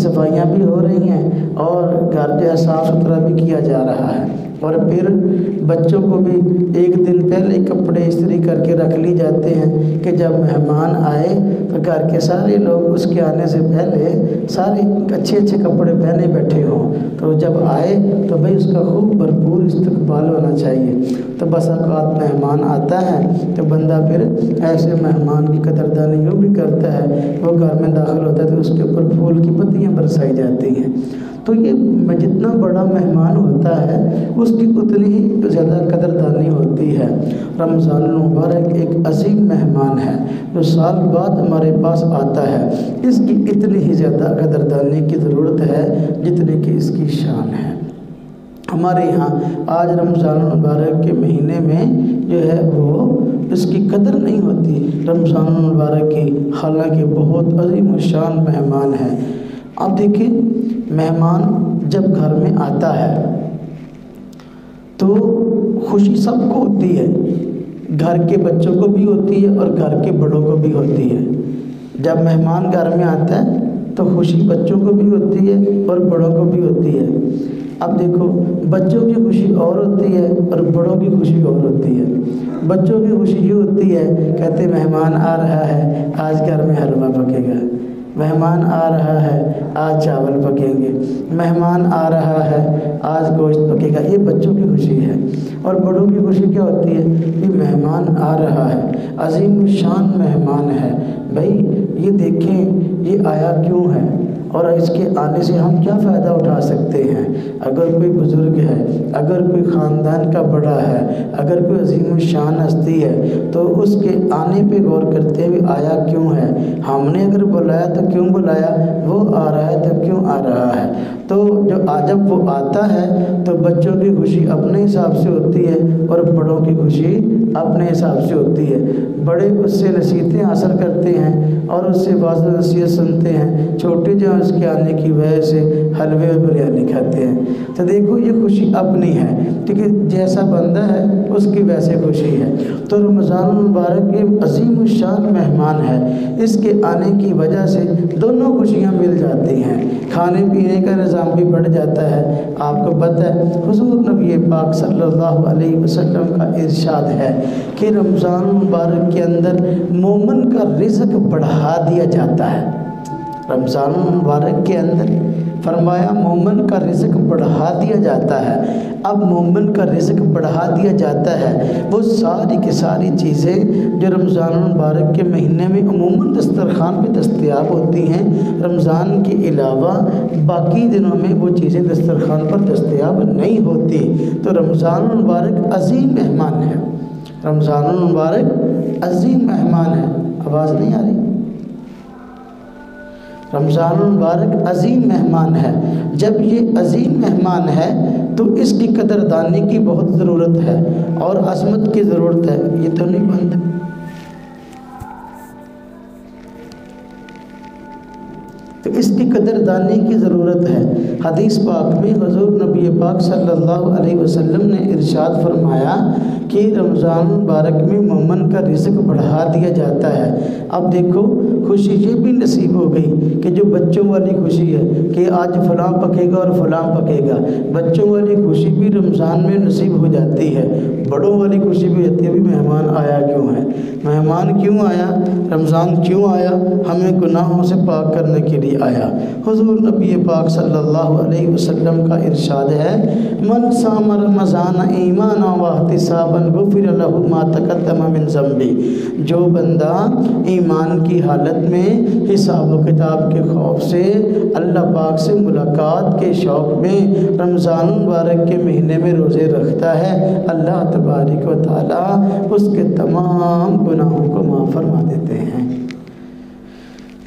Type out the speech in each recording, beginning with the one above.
صفائیاں بھی ہو رہی ہیں اور گھر جو ہے صاف ستھرا بھی کیا جا رہا ہے، اور پھر بچوں کو بھی ایک دن پہلے کپڑے استری کر کے رکھ لی جاتے ہیں کہ جب مہمان آئے تو گھر کے سارے لوگ اس کے آنے سے پہلے سارے اچھے اچھے کپڑے پہنے بیٹھے ہوں، تو جب آئے تو بھئی اس کا خوب بھرپور استقبال ہونا چاہیے۔ تو بس اوقات مہمان آتا ہے تو بندہ پھر ایسے مہمان کی قدردانی یوں بھی کرتا ہے، وہ گھر میں داخل ہوتا ہے تو اس کے اوپر پھول کی پتیاں برسائی جاتی ہیں۔ تو یہ جتنا بڑا مہمان ہوتا ہے اس کی اتنی ہی زیادہ قدردانی ہوتی ہے۔ رمضان المبارک ایک عظیم مہمان ہے جو سال بعد ہمارے پاس آتا ہے، اس کی اتنی ہی زیادہ قدردانی کی ضرورت ہے جتنی کہ اس کی شان ہے۔ ہمارے یہاں آج رمضان المبارک کے مہینے میں جو ہے وہ اس کی قدر نہیں ہوتی رمضان المبارک کی، حالانکہ بہت عظیم الشان مہمان ہے۔ اب دیکھیں، مہمان جب گھر میں آتا ہے تو خوشی سب کو ہوتی ہے، گھر کے بچوں کو بھی ہوتی ہے اور گھر کے بڑوں کو بھی ہوتی ہے۔ جب مہمان گھر میں آتا ہے تو خوشی بچوں کو بھی ہوتی ہے اور بڑوں کو بھی ہوتی ہے۔ اب دیکھو، بچوں کی خوشی اور ہوتی ہے اور بڑوں کی خوشی اور ہوتی ہے۔ بچوں کی خوشی یہ ہوتی ہے، کہتے مہمان آ رہا ہے آج گھر میں حلوہ پکے گا، مہمان آ رہا ہے آج چاول پکیں گے، مہمان آ رہا ہے آج گوشت پکے گا، یہ بچوں کی خوشی ہے۔ اور بڑوں کی خوشی کیا ہوتی ہے کہ مہمان آ رہا ہے، عظیم الشان مہمان ہے، بھائی یہ دیکھیں یہ آیا کیوں ہے اور اس کے آنے سے ہم کیا فائدہ اٹھا سکتے ہیں۔ اگر کوئی بزرگ ہے، اگر کوئی خاندان کا بڑا ہے، اگر کوئی عظیم الشان ہستی ہے تو اس کے آنے پہ غور کرتے ہوئے آیا کیوں ہے، ہم نے اگر بلایا تو کیوں بلایا، وہ آ رہا ہے تو کیوں آ رہا ہے۔ تو جب وہ آتا ہے تو بچوں کی خوشی اپنے حساب سے ہوتی ہے اور بڑوں کی خوشی اپنے حساب سے ہوتی ہے۔ بڑے اس سے نصیحتیں حاصل کرتے ہیں اور اس سے واعظ و نصیحت سنتے ہیں، چھوٹے جو اس کے آنے کی وجہ سے حلوے اور بریانی کھاتے ہیں۔ تو دیکھو یہ خوشی اپنی ہے، کیونکہ جیسا بندہ ہے اس کی ویسے خوشی ہے۔ تو رمضان المبارک ایک عظیم الشان مہمان ہے، اس کے آنے کی وجہ سے دونوں خوشیاں مل جاتی ہیں، کھانے پینے کا نظام بھی بڑھ جاتا ہے۔ آپ کو پتہ ہے حضور نبی پاک صلی اللہ علیہ وسلم کا ارشاد ہے کہ رمضان المبارک کے اندر مومن کا رزق بڑھا دیا جاتا ہے۔ رمضان المبارک کے اندر فرمایا مومن کا رزق بڑھا دیا جاتا ہے۔ اب مومن کا رزق بڑھا دیا جاتا ہے، وہ ساری کی ساری چیزیں جو رمضان المبارک کے مہینے میں عموماً دسترخوان پہ دستیاب ہوتی ہیں، رمضان کے علاوہ باقی دنوں میں وہ چیزیں دسترخوان پر دستیاب نہیں ہوتی۔ تو رمضان المبارک عظیم مہمان ہے، رمضان المبارک عظیم مہمان ہے۔ آواز نہیں آ رہی؟ رمضان المبارک عظیم مہمان ہے۔ جب یہ عظیم مہمان ہے تو اس کی قدردانی کی بہت ضرورت ہے اور عظمت کی ضرورت ہے۔ یہ تو نہیں بند ہے، تو اس کی قدردانی کی ضرورت ہے۔ حدیث پاک میں حضور نبی پاک صلی اللہ علیہ وسلم نے ارشاد فرمایا کہ رمضان مبارک میں مومن کا رزق بڑھا دیا جاتا ہے۔ اب دیکھو خوشی یہ بھی نصیب ہو گئی کہ جو بچوں والی خوشی ہے کہ آج فلاں پکے گا اور فلاں پکے گا، بچوں والی خوشی بھی رمضان میں نصیب ہو جاتی ہے۔ بڑوں والی خوشی بھی ہوتی ہے، بھی مہمان آیا کیوں ہے، مہمان کیوں آیا، رمضان کیوں آیا، ہمیں گناہوں سے پاک کرنے کے لیے آیا۔ حضور نبی پاک صلی اللہ علیہ وسلم کا ارشاد ہے، من صام رمضان ایمانا واحتسابا غفر له ما تقدم من ذنبہ، جو بندہ ایمان کی حالت میں حساب و کتاب کے خوف سے اللہ پاک سے ملاقات کے شوق میں رمضان مبارک کے مہینے میں روزے رکھتا ہے، اللہ تبارک و تعالی اس کے تمام گناہوں کو معاف فرما دیتے ہیں۔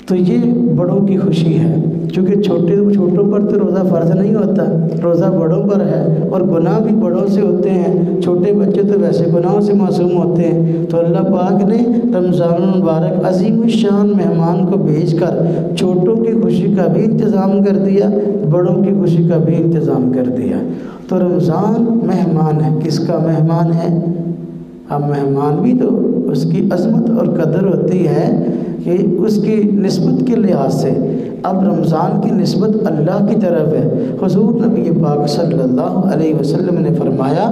تو یہ بڑوں کی خوشی ہے، کیونکہ چھوٹوں پر تو روزہ فرض نہیں ہوتا، روزہ بڑوں پر ہے اور گناہ بھی بڑوں سے ہوتے ہیں، چھوٹے بچے تو ویسے گناہوں سے معصوم ہوتے ہیں۔ تو اللہ پاک نے رمضان المبارک عظیم الشان مہمان کو بھیج کر چھوٹوں کی خوشی کا بھی انتظام کر دیا، بڑوں کی خوشی کا بھی انتظام کر دیا۔ تو رمضان مہمان ہے، کس کا مہمان ہے؟ اب مہمان بھی تو اس کی عظمت اور قدر ہوتی ہے کہ اس کی نسبت کے لحاظ سے اب رمضان کی نسبت اللہ کی طرف ہے۔ حضور نبی پاک صلی اللہ علیہ وسلم نے فرمایا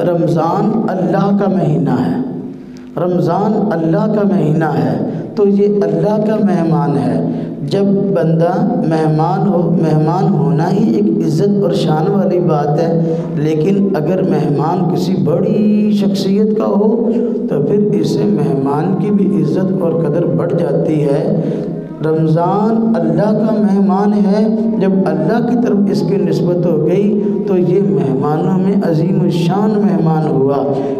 رمضان اللہ کا مہینہ ہے، رمضان اللہ کا مہینہ ہے تو یہ اللہ کا مہمان ہے۔ جب بندہ مہمان ہونا ہی ایک عزت اور شان والی بات ہے، لیکن اگر مہمان کسی بڑی شخصیت کا ہو تو پھر اسے مہمان کی بھی عزت اور قدر بڑھ جاتی ہے۔ رمضان اللہ کا مہمان ہے، جب اللہ کی طرف اس کی نسبت ہو گئی تو یہ مہمانوں میں عظیم الشان مہمان ہوا،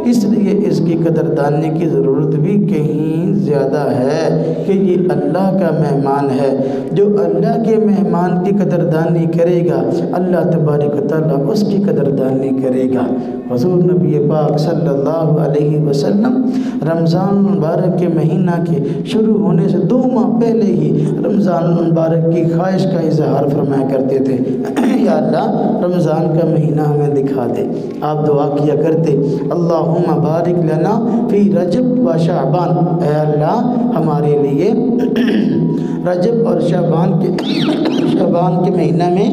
اس لیے اس کی قدردانی کی ضرورت بھی کہیں زیادہ ہے کہ یہ اللہ کا مہمان ہے۔ جو اللہ کے مہمان کی قدردانی کرے گا اللہ تبارک و تعالیٰ اس کی قدردانی کرے گا۔ حضور نبی پاک صلی اللہ علیہ وسلم رمضان المبارک کے مہینہ کے شروع ہونے سے 2 ماہ پہلے ہی رمضان المبارک کی خواہش کا اظہار فرمایا کرتے تھے، یا اللہ رمضان کا مہینہ ہمیں دکھا دے۔ آپ دعا کیا کرتے اللہم بارک لنا فی رجب و شعبان، اے اللہ ہمارے لیے رجب اور شعبان کے مہینہ میں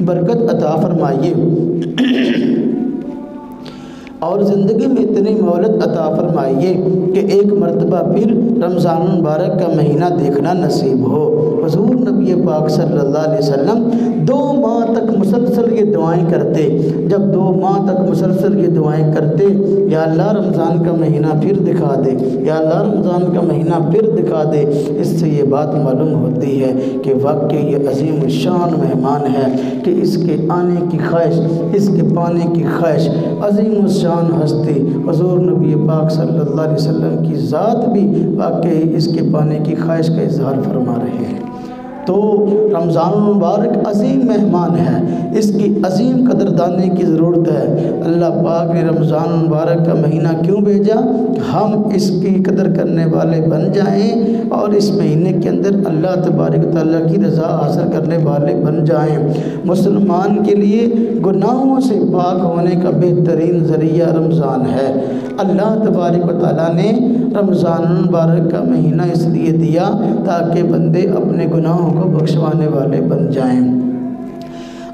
برکت عطا فرمائیے اور زندگی میں اتنی مہلت عطا فرمائیے کہ ایک مرتبہ پھر رمضان المبارک کا مہینہ دیکھنا نصیب ہو۔ حضور نبی پاک صلی اللہ علیہ وسلم 2 ماہ تک مسلسل یہ دعائیں کرتے۔ جب 2 ماہ تک مسلسل یہ دعائیں کرتے، یا اللہ رمضان کا مہینہ پھر دکھا دے، یا اللہ رمضان کا مہینہ پھر دکھا دے، اس سے یہ بات معلوم ہوتی ہے کہ واقعی یہ عظیم الشان مہمان ہے کہ اس کے آنے کی خواہش، اس کے پانے کی خواہش، عظیم الشان ہستی حضور نبی پاک صلی اللہ علیہ وسلم کی ذات بھی واقعی اس کے پانے کی خواہش کا اظہار فرما رہے ہیں۔ تو رمضان المبارک عظیم مہمان ہے، اس کی عظیم قدردانی کی ضرورت ہے۔ اللہ پاک نے رمضان المبارک کا مہینہ کیوں بھیجا؟ ہم اس کی قدر کرنے والے بن جائیں اور اس مہینے کے اندر اللہ تبارک و تعالیٰ کی رضا حاصل کرنے والے بن جائیں۔ مسلمان کے لیے گناہوں سے پاک ہونے کا بہترین ذریعہ رمضان ہے۔ اللہ تبارک و تعالیٰ نے رمضان المبارک کا مہینہ اس لیے دیا تاکہ بندے اپنے گناہوں کو بخشوانے والے بن جائیں۔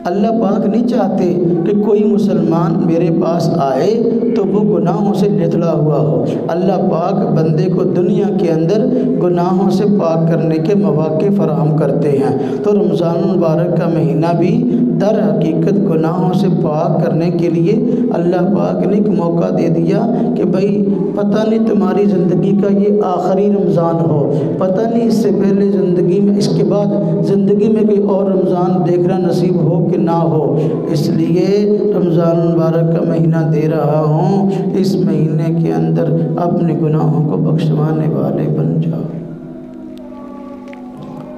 اللہ پاک نہیں چاہتے کہ کوئی مسلمان میرے پاس آئے تو وہ گناہوں سے لتڑا ہوا ہو۔ اللہ پاک بندے کو دنیا کے اندر گناہوں سے پاک کرنے کے مواقع فراہم کرتے ہیں، تو رمضان المبارک کا مہینہ بھی در حقیقت گناہوں سے پاک کرنے کے لیے اللہ پاک نے ایک موقع دے دیا کہ بھائی پتہ نہیں تمہاری زندگی کا یہ آخری رمضان ہو، پتہ نہیں اس سے پہلے زندگی میں، اس کے بعد زندگی میں کوئی اور رمضان دیکھنا نصیب ہو کہ نہ ہو، اس لیے رمضان المبارک کا مہینہ دے رہا ہوں، اس مہینے کے اندر اپنے گناہوں کو بخشوانے والے بن جاؤ۔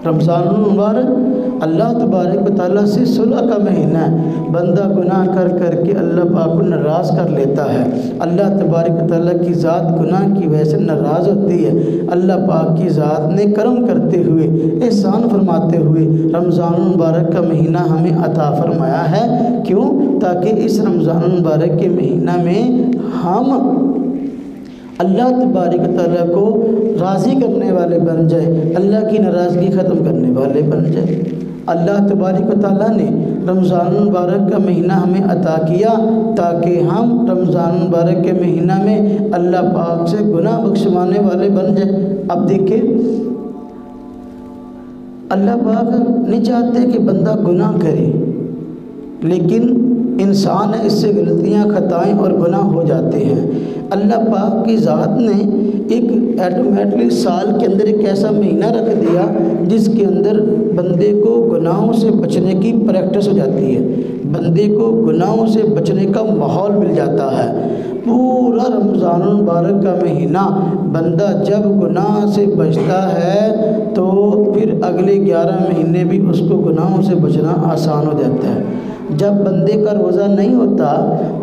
رمضان المبارک اللہ تبارک و تعالیٰ سے صلح کا مہینہ ہے۔ بندہ گناہ کر کر کے اللہ پاک کو ناراض کر لیتا ہے، اللہ تبارک و تعالیٰ کی ذات گناہ کی وجہ سے ناراض ہوتی ہے۔ اللہ پاک کی ذات نے کرم کرتے ہوئے، احسان فرماتے ہوئے رمضان المبارک کا مہینہ ہمیں عطا فرمایا ہے۔ کیوں؟ تاکہ اس رمضان المبارک کے مہینہ میں ہم اللہ تبارک و تعالیٰ کو راضی کرنے والے بن جائے، اللہ کی ناراضگی ختم کرنے والے بن جائے۔ اللہ تبارک و تعالیٰ نے رمضان المبارک کا مہینہ ہمیں عطا کیا تاکہ ہم رمضان المبارک کے مہینہ میں اللہ پاک سے گناہ بخشوانے والے بن جائیں۔ اب دیکھیں اللہ پاک نہیں چاہتے کہ بندہ گناہ کرے، لیکن انسان ہے، اس سے غلطیاں، خطائیں اور گناہ ہو جاتے ہیں۔ اللہ پاک کی ذات نے ایک ایٹومیٹکلی سال کے اندر ایک ایسا مہینہ رکھ دیا جس کے اندر بندے کو گناہوں سے بچنے کی پریکٹس ہو جاتی ہے، بندے کو گناہوں سے بچنے کا ماحول مل جاتا ہے۔ پورا رمضان المبارک کا مہینہ بندہ جب گناہ سے بچتا ہے تو پھر اگلے 11 مہینے بھی اس کو گناہوں سے بچنا آسان ہو جاتا ہے۔ جب بندے کا روزہ نہیں ہوتا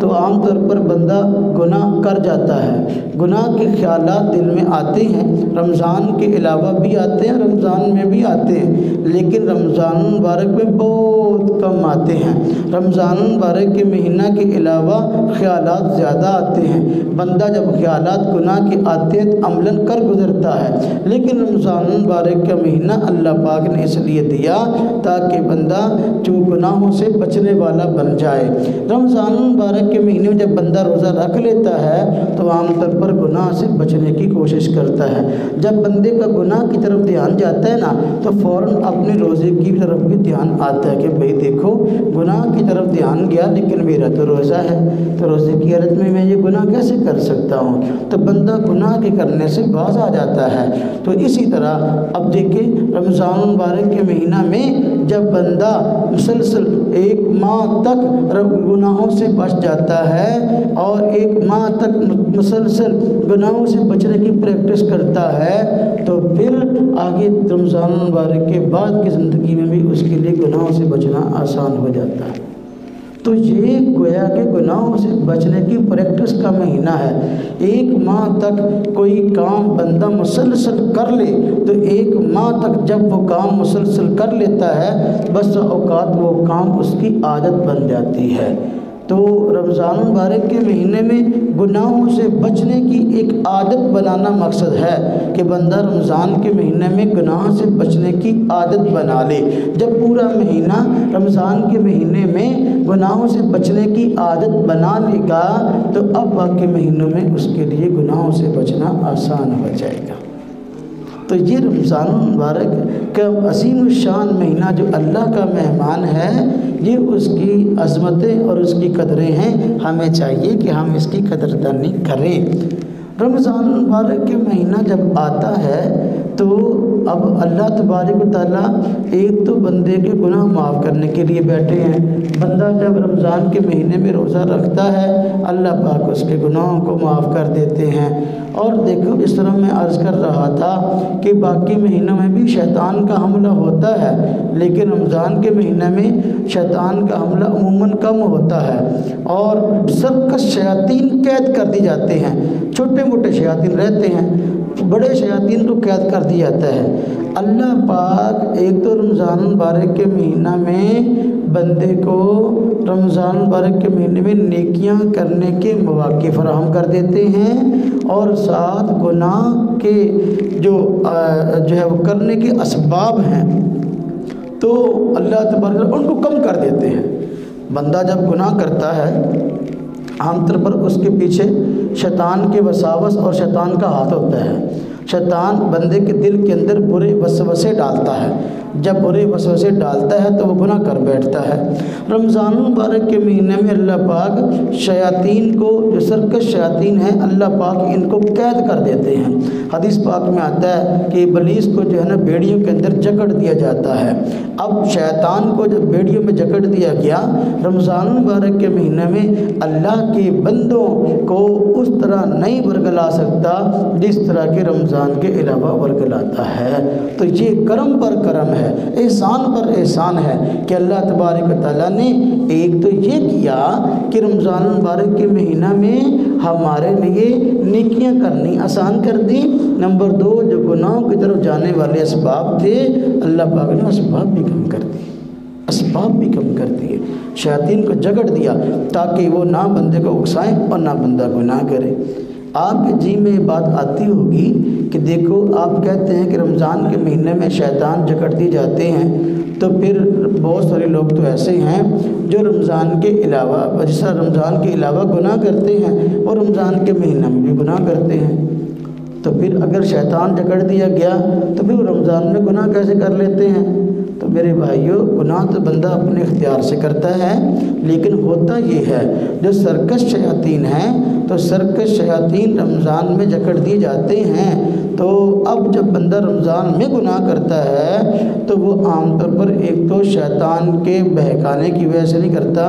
تو عام طور پر بندہ گناہ کر جاتا ہے، گناہ کے خیالات دل میں آتے ہیں، رمضان کے علاوہ بھی آتے ہیں، رمضان میں بھی آتے ہیں، لیکن رمضان المبارک میں بہت کم آتے ہیں۔ رمضان المبارک کے مہینہ کے علاوہ خیالات زیادہ آتے ہیں، بندہ جب خیالات گناہ کے آتے ہیں تو عملاً کر گزرتا ہے، لیکن رمضان المبارک کا مہینہ اللہ پاک نے اس لیے دیا تاکہ بندہ جو گناہوں سے بچنے والا بن جائے۔ رمضان المبارک کے مہینے میں جب بندہ روزہ رکھ لیتا ہے تو عام طور پر گناہ سے بچنے کی کوشش کرتا ہے۔ جب بندے کا گناہ کی طرف دھیان جاتا ہے نا تو فوراً اپنے روزے کی طرف بھی دھیان آتا ہے کہ بھئی دیکھو گناہ کی طرف دھیان گیا لیکن میرا تو روزہ ہے، تو روزے کی حالت میں یہ گناہ کیسے کر سکتا ہوں، تو بندہ گناہ کے کرنے سے باز آ جاتا ہے۔ تو اسی طرح اب دیکھیں رمضان المبارک کے مہینہ میں جب بندہ مسلسل ایک ماہ تک گناہوں سے بچ جاتا ہے اور ایک ماہ تک مسلسل گناہوں سے بچنے کی پریکٹس کرتا ہے تو پھر آگے رمضان المبارک کے بعد کی زندگی میں بھی اس کے لیے گناہوں سے بچنا آسان ہو جاتا ہے۔ تو یہ گویا کہ گناہوں سے بچنے کی پریکٹس کا مہینہ ہے۔ ایک ماہ تک کوئی کام بندہ مسلسل کر لے تو ایک ماہ تک جب وہ کام مسلسل کر لیتا ہے بس اوقات وہ کام اس کی عادت بن جاتی ہے۔ تو رمضان المبارک کے مہینے میں گناہوں سے بچنے کی ایک عادت بنانا مقصد ہے کہ بندہ رمضان کے مہینے میں گناہ سے بچنے کی عادت بنا لے۔ جب پورا مہینہ رمضان کے مہینے میں گناہوں سے بچنے کی عادت بنا لے گا تو اب باقی مہینوں میں اس کے لیے گناہوں سے بچنا آسان ہو جائے گا۔ تو یہ رمضان المبارک کا عظیم الشان مہینہ جو اللہ کا مہمان ہے، یہ اس کی عظمتیں اور اس کی قدریں ہیں، ہمیں چاہیے کہ ہم اس کی قدردانی کریں۔ رمضان المبارک کے مہینہ جب آتا ہے تو اب اللہ تبارک و تعالیٰ ایک تو بندے کے گناہ معاف کرنے کے لیے بیٹھے ہیں۔ بندہ جب رمضان کے مہینے میں روزہ رکھتا ہے اللہ پاک اس کے گناہوں کو معاف کر دیتے ہیں۔ اور دیکھو اس طرح میں عرض کر رہا تھا کہ باقی مہینوں میں بھی شیطان کا حملہ ہوتا ہے لیکن رمضان کے مہینے میں شیطان کا حملہ عموماً کم ہوتا ہے اور سرکش شیاطین قید کر دی جاتے ہیں۔ چھوٹے موٹے شیاطین رہتے ہیں، بڑے شیاطین کو قید کر دیا جاتا ہے۔ اللہ پاک ایک تو رمضان المبارک کے مہینہ میں بندے کو رمضان المبارک کے مہینے میں نیکیاں کرنے کے مواقع فراہم کر دیتے ہیں اور ساتھ گناہ کے جو ہے وہ کرنے کے اسباب ہیں تو اللہ تبارک ان کو کم کر دیتے ہیں۔ بندہ جب گناہ کرتا ہے عام طور پر اس کے پیچھے شیطان کے وساوس اور شیطان کا ہاتھ ہوتا ہے۔ شیطان بندے کے دل کے اندر برے وسوسے ڈالتا ہے، جب برے وسوسے ڈالتا ہے تو وہ گناہ کر بیٹھتا ہے۔ رمضان المبارک کے مہینے میں اللہ پاک شیاطین کو جو سرکش شیاطین ہیں اللہ پاک ان کو قید کر دیتے ہیں۔ حدیث پاک میں آتا ہے کہ ابلیس کو جو ہے نا بیڑیوں کے اندر جکڑ دیا جاتا ہے۔ اب شیطان کو جب بیڑیوں میں جکڑ دیا گیا رمضان المبارک کے مہینے میں اللہ کے بندوں کو اس طرح نہیں ورگلا سکتا جس طرح کہ رمضان کے علاوہ ورگلاتا ہے۔ تو یہ کرم پر کرم ہے، احسان پر احسان ہے کہ اللہ تبارک و تعالیٰ نے ایک تو یہ کیا کہ رمضان المبارک کے مہینہ میں ہمارے لیے نیکیاں کرنی آسان کر دی۔ نمبر 2 جو گناہوں کی طرف جانے والے اسباب تھے اللہ پاک نے اسباب بھی کم کر دیے، اسباب بھی کم کر دیے، شیاطین کو جکڑ دیا تاکہ وہ نہ بندے کو اکسائیں اور نہ بندہ گناہ کرے۔ آپ کے جی میں یہ بات آتی ہوگی کہ دیکھو آپ کہتے ہیں کہ رمضان کے مہینے میں شیطان جکڑ دی جاتے ہیں تو پھر بہت سارے لوگ تو ایسے ہیں جو رمضان کے علاوہ جس طرح رمضان کے علاوہ گناہ کرتے ہیں وہ رمضان کے مہینے میں بھی گناہ کرتے ہیں۔ تو پھر اگر شیطان جکڑ دیا گیا تو پھر رمضان میں گناہ کیسے کر لیتے ہیں؟ تو میرے بھائیوں گناہ تو بندہ اپنے اختیار سے کرتا ہے لیکن ہوتا یہ ہے جو سرکش شیاطین ہیں تو سرکش شیاطین رمضان میں جکڑ دیے جاتے ہیں۔ تو اب جب بندہ رمضان میں گناہ کرتا ہے تو وہ عام طور پر ایک تو شیطان کے بہکانے کی وجہ سے نہیں کرتا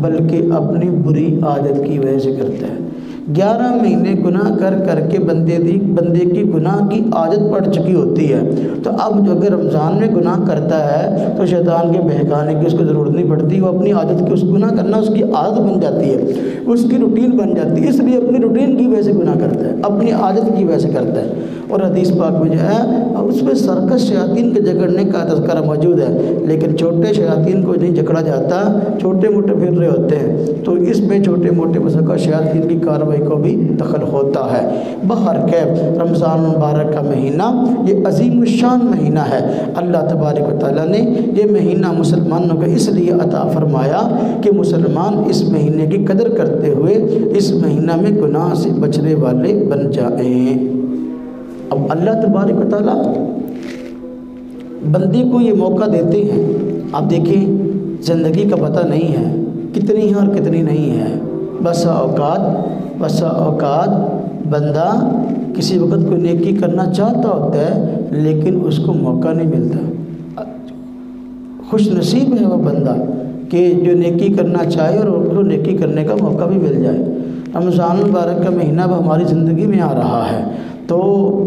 بلکہ اپنی بری عادت کی وجہ سے کرتا ہے۔ 11 مہینے گناہ کر کر کے بندے کی گناہ کی عادت پڑ چکی ہوتی ہے، تو اب جو اگر رمضان میں گناہ کرتا ہے تو شیطان کے بہکانے کی اس کو ضرورت نہیں پڑتی، وہ اپنی عادت کی، اس گناہ کرنا اس کی عادت بن جاتی ہے، اس کی روٹین بن جاتی ہے، اس لیے اپنی روٹین کی وجہ سے گناہ کرتا ہے، اپنی عادت کی وجہ سے کرتا ہے۔ اور حدیث پاک میں جو ہے اس میں سرکش شیاطین کے جکڑنے کا تذکرہ موجود ہے، لیکن چھوٹے شیاطین کو نہیں جکڑا جاتا، چھوٹے موٹے پھر رہے ہوتے ہیں، تو اس میں چھوٹے موٹے سرکش شیاطین کی کارروائی کو بھی دخل ہوتا ہے۔ بہرکیف رمضان مبارک کا مہینہ یہ عظیم الشان مہینہ ہے۔ اللہ تبارک و تعالیٰ نے یہ مہینہ مسلمانوں کو اس لیے عطا فرمایا کہ مسلمان اس مہینے کی قدر کرتے ہوئے اس مہینہ میں گناہ سے بچنے والے بن جائیں۔ اب اللہ تبارک و تعالیٰ بندے کو یہ موقع دیتے ہیں، آپ دیکھیں زندگی کا پتہ نہیں ہے کتنی ہے اور کتنی نہیں ہے، بسا اوقات بندہ کسی وقت کوئی نیکی کرنا چاہتا ہوتا ہے لیکن اس کو موقع نہیں ملتا۔ خوش نصیب ہے وہ بندہ کہ جو نیکی کرنا چاہے اور اس کو نیکی کرنے کا موقع بھی مل جائے۔ رمضان مبارک کا مہینہ اب ہماری زندگی میں آ رہا ہے، تو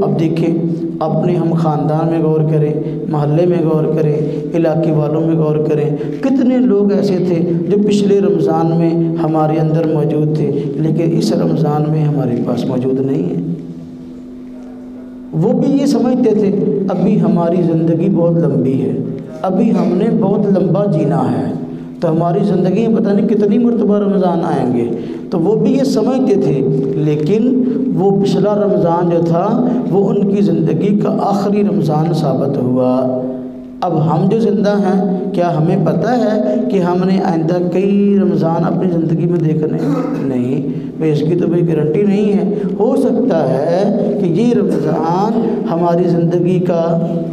اب دیکھیں اپنے ہم خاندان میں غور کریں، محلے میں غور کریں، علاقے والوں میں غور کریں، کتنے لوگ ایسے تھے جو پچھلے رمضان میں ہمارے اندر موجود تھے لیکن اس رمضان میں ہمارے پاس موجود نہیں ہے۔ وہ بھی یہ سمجھتے تھے ابھی ہماری زندگی بہت لمبی ہے، ابھی ہم نے بہت لمبا جینا ہے، تو ہماری زندگی میں پتہ نہیں کتنی مرتبہ رمضان آئیں گے، تو وہ بھی یہ سمجھتے تھے، لیکن وہ پچھلا رمضان جو تھا وہ ان کی زندگی کا آخری رمضان ثابت ہوا۔ اب ہم جو زندہ ہیں کیا ہمیں پتہ ہے کہ ہم نے آئندہ کئی رمضان اپنی زندگی میں دیکھنے نہیں، اس کی تو کوئی گارنٹی نہیں ہے۔ ہو سکتا ہے کہ یہ رمضان ہماری زندگی کا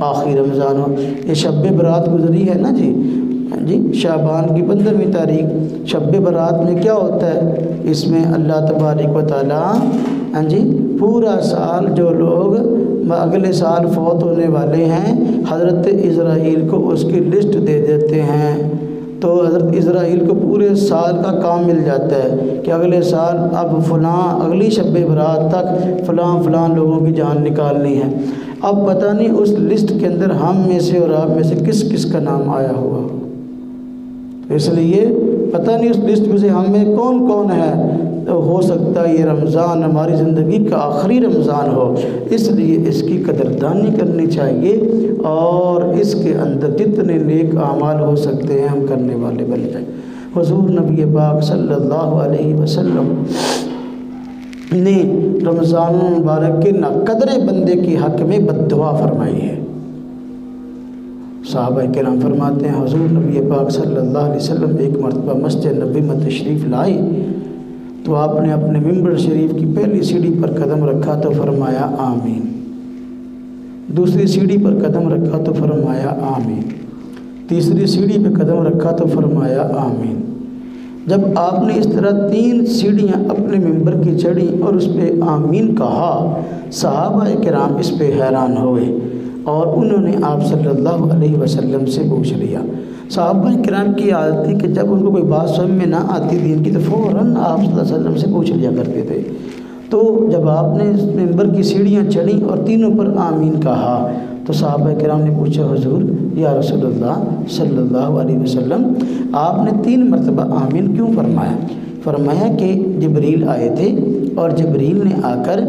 آخری رمضان ہو۔ یہ شب برات گزری ہے نا جی شعبان کی 15ویں تاریخ، شب برات میں کیا ہوتا ہے؟ اس میں اللہ تبارک و تعالیٰ پورا سال جو لوگ اگلے سال فوت ہونے والے ہیں حضرت اسرائیل کو اس کی لسٹ دے دیتے ہیں، تو حضرت اسرائیل کو پورے سال کا کام مل جاتا ہے کہ اگلے سال اب فلاں اگلی شب برات تک فلاں لوگوں کی جان نکالنی ہے۔ اب پتہ نہیں اس لسٹ کے اندر ہم میں سے اور آپ میں سے کس کس کا نام آیا ہوا، اس لیے پتہ نہیں اس لسٹ میں سے ہم میں کون کون ہے، تو ہو سکتا ہے یہ رمضان ہماری زندگی کا آخری رمضان ہو، اس لیے اس کی قدردانی کرنی چاہیے اور اس کے اندر جتنے نیک اعمال ہو سکتے ہیں ہم کرنے والے بن جائیں۔ حضور نبی پاک صلی اللہ علیہ وسلم نے رمضان مبارک کے ناقدر بندے کے حق میں بد دعا فرمائی ہے۔ صحابہ کرام فرماتے ہیں حضور نبی پاک صلی اللہ علیہ وسلم ایک مرتبہ مسجد نبی میں تشریف لائے تو آپ نے اپنے ممبر شریف کی پہلی سیڑھی پر قدم رکھا تو فرمایا آمین، دوسری سیڑھی پر قدم رکھا تو فرمایا آمین، تیسری سیڑھی پہ قدم رکھا تو فرمایا آمین۔ جب آپ نے اس طرح 3 سیڑھیاں اپنے ممبر کی چڑھی اور اس پہ آمین کہا، صحابہ کرام اس پہ حیران ہوئے اور انہوں نے آپ صلی اللہ علیہ وسلم سے پوچھ لیا۔ صحابہ کرام کی عادت تھی کہ جب ان کو کوئی بات سمجھ میں نہ آتی دین کی تو فوراً آپ صلی اللہ علیہ وسلم سے پوچھ لیا کرتے تھے، تو جب آپ نے ممبر کی سیڑھیاں چڑھیں اور تینوں پر آمین کہا تو صحابہ کرام نے پوچھا حضور یا رسول اللہ صلی اللہ علیہ وسلم آپ نے 3 مرتبہ آمین کیوں فرمایا؟ فرمایا کہ جبریل آئے تھے اور جبریل نے آ کر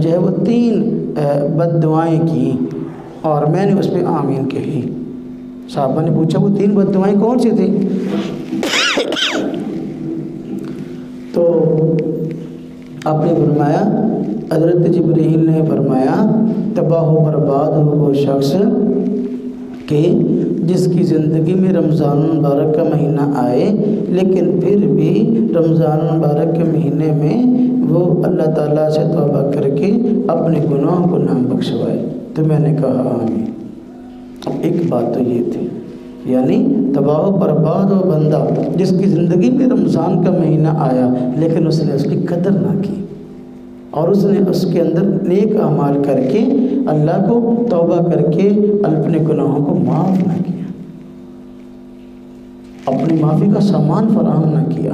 جو ہے وہ 3 بد دعائیں کی اور میں نے اس پہ آمین کہی۔ صحابہ نے پوچھا وہ 3 بد دعائیں کون سی تھیں؟ تو آپ نے فرمایا حضرت جبریل نے فرمایا تباہ و برباد ہو وہ شخص کہ جس کی زندگی میں رمضان مبارک کا مہینہ آئے لیکن پھر بھی رمضان مبارک کے مہینے میں وہ اللہ تعالیٰ سے توبہ کر کے اپنے گناہوں کو نہ بخشوائے۔ تو میں نے کہا آمین۔ ایک بات تو یہ تھی، یعنی تباہ و برباد ہو بندہ جس کی زندگی میں رمضان کا مہینہ آیا لیکن اس نے اس کی قدر نہ کی اور اس نے اس کے اندر نیک اعمال کر کے اللہ کو توبہ کر کے اپنے گناہوں کو معاف نہ کیا، اپنی معافی کا سامان فراہم نہ کیا۔